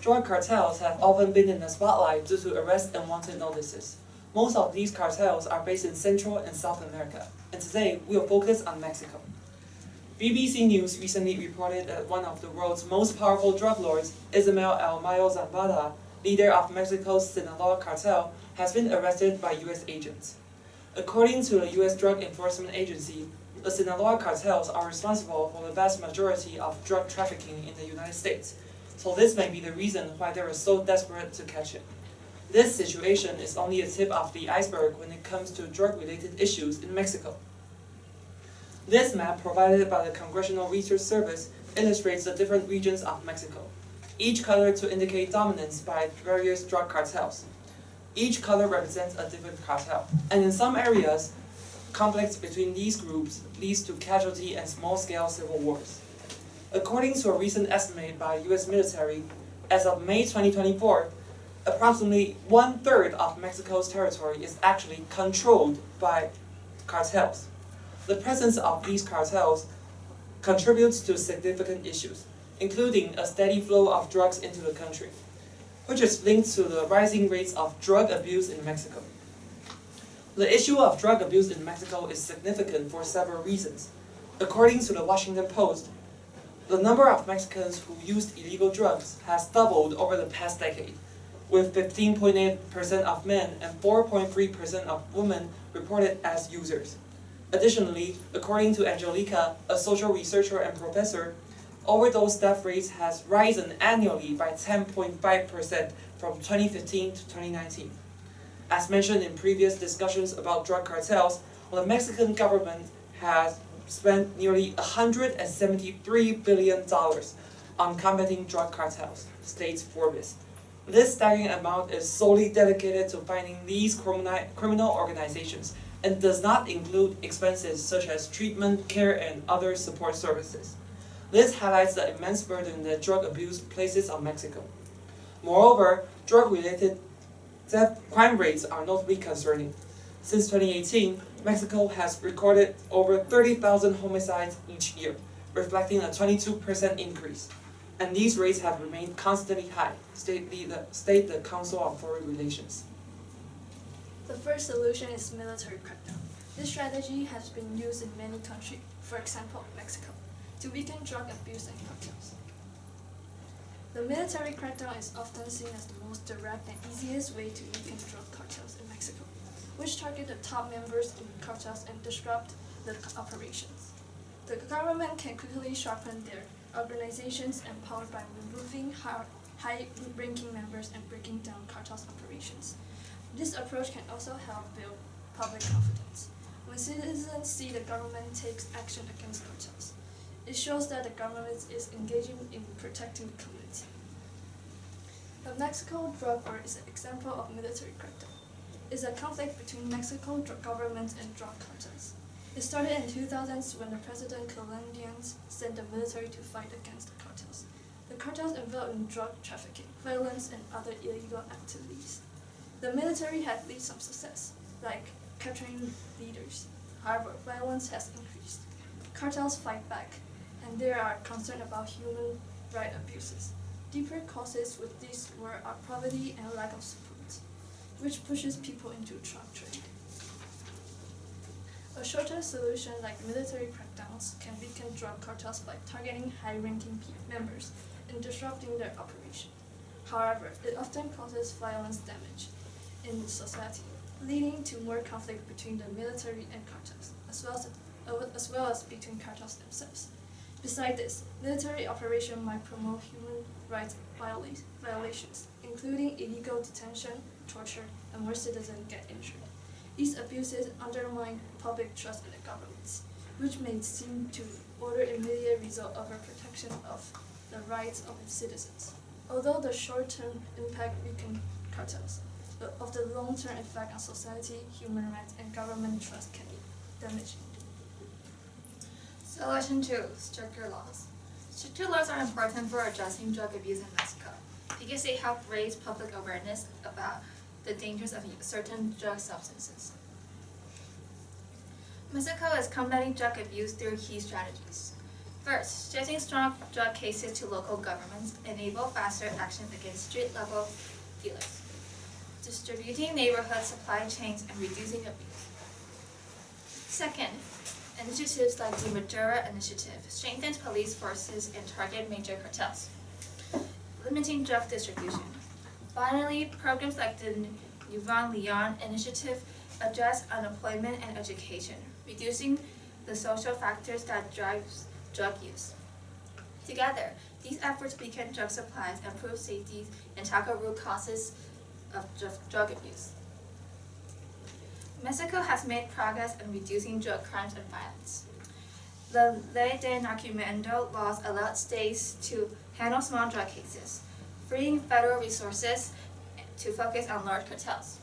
Drug cartels have often been in the spotlight due to arrests and wanted notices. Most of these cartels are based in Central and South America, and today we will focus on Mexico. BBC News recently reported that one of the world's most powerful drug lords, Ismael El Mayo Zambada, leader of Mexico's Sinaloa cartel, has been arrested by U.S. agents. According to the U.S. Drug Enforcement Agency, the Sinaloa cartels are responsible for the vast majority of drug trafficking in the United States, so this may be the reason why they were so desperate to catch him. This situation is only a tip of the iceberg when it comes to drug-related issues in Mexico. This map provided by the Congressional Research Service illustrates the different regions of Mexico, each color to indicate dominance by various drug cartels. Each color represents a different cartel, and in some areas, conflicts between these groups leads to casualty and small-scale civil wars. According to a recent estimate by U.S. military, as of May 2024, approximately one-third of Mexico's territory is actually controlled by cartels. The presence of these cartels contributes to significant issues, including a steady flow of drugs into the country, which is linked to the rising rates of drug abuse in Mexico. The issue of drug abuse in Mexico is significant for several reasons. According to the Washington Post, the number of Mexicans who used illegal drugs has doubled over the past decade, with 15.8% of men and 4.3% of women reported as users. Additionally, according to Angelica, a social researcher and professor, overdose death rates has risen annually by 10.5% from 2015 to 2019. As mentioned in previous discussions about drug cartels, the Mexican government has spent nearly $173 billion on combating drug cartels, states Forbes. This staggering amount is solely dedicated to fighting these criminal organizations and does not include expenses such as treatment, care, and other support services. This highlights the immense burden that drug abuse places on Mexico. Moreover, drug-related crime rates are notably concerning. Since 2018, Mexico has recorded over 30,000 homicides each year, reflecting a 22% increase. And these rates have remained constantly high, state the Council on Foreign Relations. The first solution is military crackdown. This strategy has been used in many countries, for example, Mexico, to weaken drug abuse and cartels. The military crackdown is often seen as the most direct and easiest way to weaken drug cartels in Mexico, which target the top members in cartels and disrupt the operations. The government can quickly sharpen their organizations and power by removing high-ranking members and breaking down cartels' operations. This approach can also help build public confidence. When citizens see the government takes action against cartels, it shows that the government is engaging in protecting the community. The Mexico drug war is an example of military crackdown. It's a conflict between Mexico government and drug cartels. It started in 2000s when the President Colombians sent the military to fight against the cartels. The cartels involved in drug trafficking, violence, and other illegal activities. The military had lead some success, like capturing leaders. However, violence has increased. Cartels fight back, and they are concerned about human rights abuses. Deeper causes with this war are poverty and lack of support, which pushes people into drug trade. A short-term solution like military crackdowns can weaken drug cartels by targeting high-ranking members and disrupting their operation. However, it often causes violence damage in society, leading to more conflict between the military and cartels, as well as between cartels themselves. Besides this, military operation might promote human rights violations, including illegal detention, torture, and more citizens get injured. These abuses undermine public trust in the governments, which may seem to order immediate result over protection of the rights of its citizens. Although the short-term impact weakens cartels, of the long-term effect on society, human rights, and government trust can be damaging. Solution 2. Stricter laws. Stricter laws are important for addressing drug abuse in Mexico because they help raise public awareness about the dangers of certain drug substances. Mexico is combating drug abuse through key strategies. First, shifting strong drug cases to local governments enable faster action against street-level dealers. Distributing neighborhood supply chains and reducing abuse. Second, initiatives like the Madura Initiative strengthens police forces and target major cartels, limiting drug distribution. Finally, programs like the Nuevo Leon Initiative address unemployment and education, reducing the social factors that drives drug use. Together, these efforts weaken drug supplies, improve safety, and tackle root causes of drug abuse. Mexico has made progress in reducing drug crimes and violence. The Ley de Narcomando laws allowed states to handle small drug cases, freeing federal resources to focus on large cartels.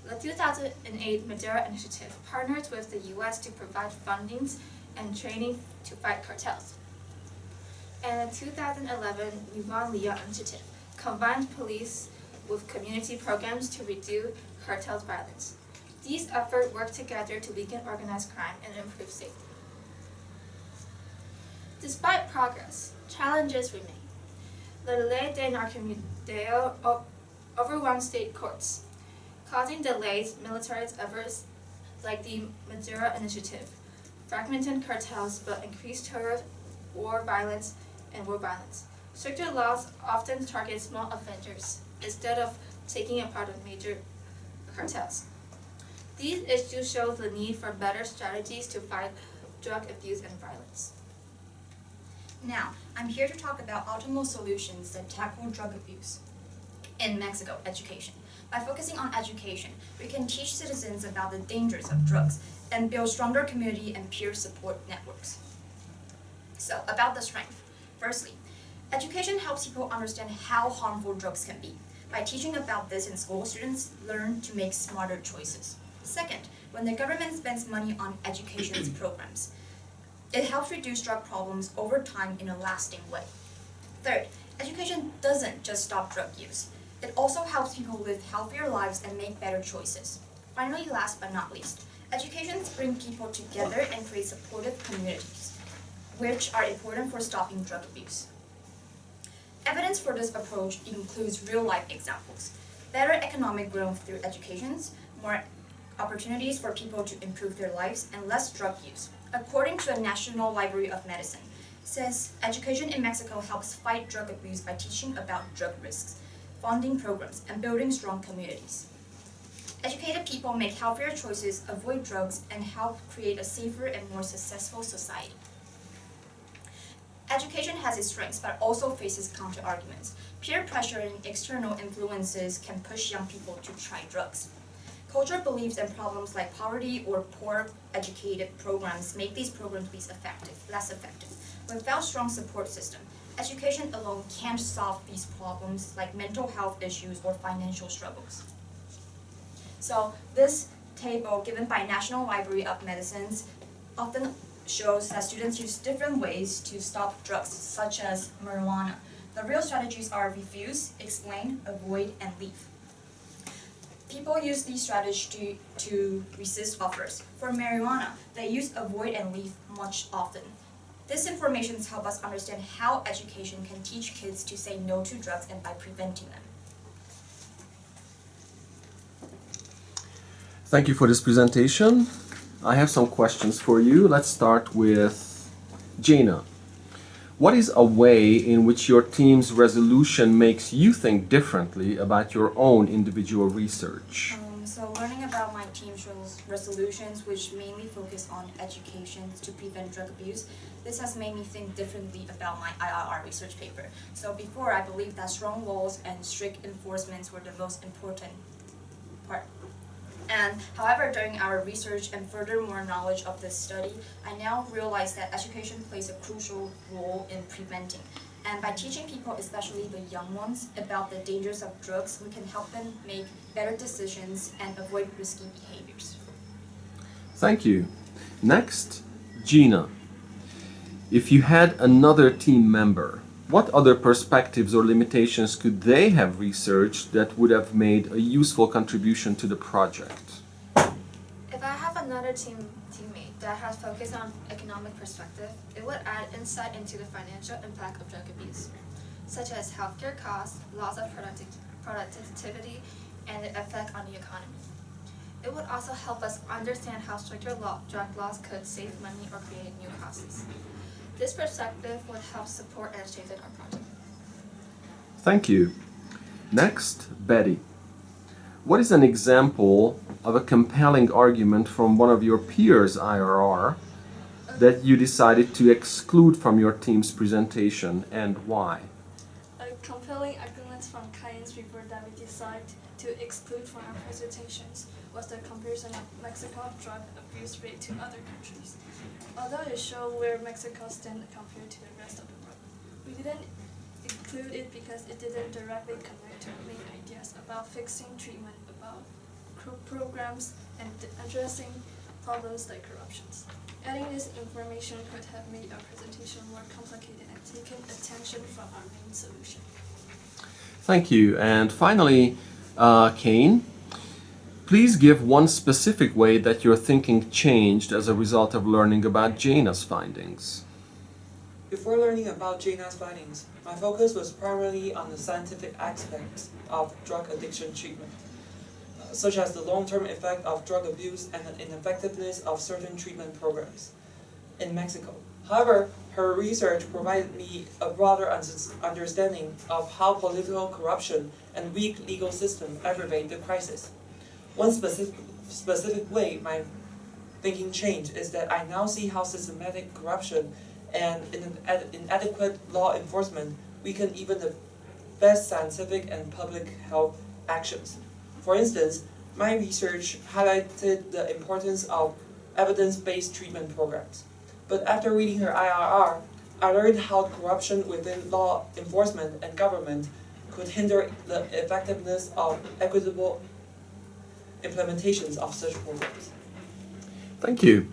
The 2008 Madura Initiative partners with the U.S. to provide fundings and training to fight cartels. And the 2011 Nuevo Leon Initiative combines police with community programs to reduce cartels' violence. These efforts work together to weaken organized crime and improve safety. Despite progress, challenges remain. The Ley de Narcomando overwhelmed state courts, causing delays military efforts like the Madura Initiative, fragmented cartels but increased terror, war violence. Stricter laws often target small offenders instead of taking a part of major cartels. These issues show the need for better strategies to fight drug abuse and violence. Now, I'm here to talk about optimal solutions that tackle drug abuse. In Mexico, education. By focusing on education, we can teach citizens about the dangers of drugs and build stronger community and peer support networks. So, about the strength. Firstly, education helps people understand how harmful drugs can be. By teaching about this in school, students learn to make smarter choices. Second, when the government spends money on education programs, it helps reduce drug problems over time in a lasting way. Third, education doesn't just stop drug use. It also helps people live healthier lives and make better choices. Finally, last but not least, education brings people together and creates supportive communities, which are important for stopping drug abuse. Evidence for this approach includes real-life examples, better economic growth through education, more opportunities for people to improve their lives, and less drug use. According to the National Library of Medicine, says education in Mexico helps fight drug abuse by teaching about drug risks, funding programs, and building strong communities. Educated people make healthier choices, avoid drugs, and help create a safer and more successful society. Education has its strengths, but also faces counter-arguments. Peer pressure and external influences can push young people to try drugs. Cultural beliefs and problems like poverty or poor educated programs make these programs less effective. Without strong support system, education alone can't solve these problems like mental health issues or financial struggles. So this table given by National Library of Medicine often shows that students use different ways to stop drugs, such as marijuana. The real strategies are refuse, explain, avoid, and leave. People use these strategies to resist offers. For marijuana, they use avoid and leave much often. This information helps us understand how education can teach kids to say no to drugs and by preventing them. Thank you for this presentation. I have some questions for you. Let's start with Gina. What is a way in which your team's resolution makes you think differently about your own individual research? So learning about my team's resolutions, which mainly focus on education to prevent drug abuse, this has made me think differently about my IRR research paper. So before, I believed that strong laws and strict enforcements were the most important part. And however, during our research and furthermore knowledge of this study, I now realize that education plays a crucial role in preventing. And by teaching people, especially the young ones, about the dangers of drugs, we can help them make better decisions and avoid risky behaviors. Thank you. Next, Gina. If you had another team member, what other perspectives or limitations could they have researched that would have made a useful contribution to the project? If I have another teammate, that has focused on economic perspective, it would add insight into the financial impact of drug abuse, such as healthcare costs, loss of productivity, and the effect on the economy. It would also help us understand how stricter drug laws could save money or create new costs. This perspective would help support and strengthen our project. Thank you. Next, Betty. What is an example of a compelling argument from one of your peers' IRR that you decided to exclude from your team's presentation, and why? A compelling argument from Kayen's report that we decided to exclude from our presentations was the comparison of Mexico's drug abuse rate to other countries. Although it showed where Mexico stands compared to the rest of the world, we didn't include it because it didn't directly connect to main ideas about fixing treatment, about programs, and addressing problems like corruption. Adding this information could have made our presentation more complicated and taken attention from our main solution. Thank you. And finally, Kane, please give one specific way that your thinking changed as a result of learning about Jana's findings. Before learning about Jana's findings, my focus was primarily on the scientific aspects of drug addiction treatment, such as the long-term effect of drug abuse and the ineffectiveness of certain treatment programs in Mexico. However, her research provided me a broader understanding of how political corruption and weak legal system aggravate the crisis. One specific way my thinking changed is that I now see how systematic corruption and inadequate law enforcement weaken even the best scientific and public health actions. For instance, my research highlighted the importance of evidence-based treatment programs. But after reading her IRR, I learned how corruption within law enforcement and government could hinder the effectiveness of equitable implementations of such programs. Thank you.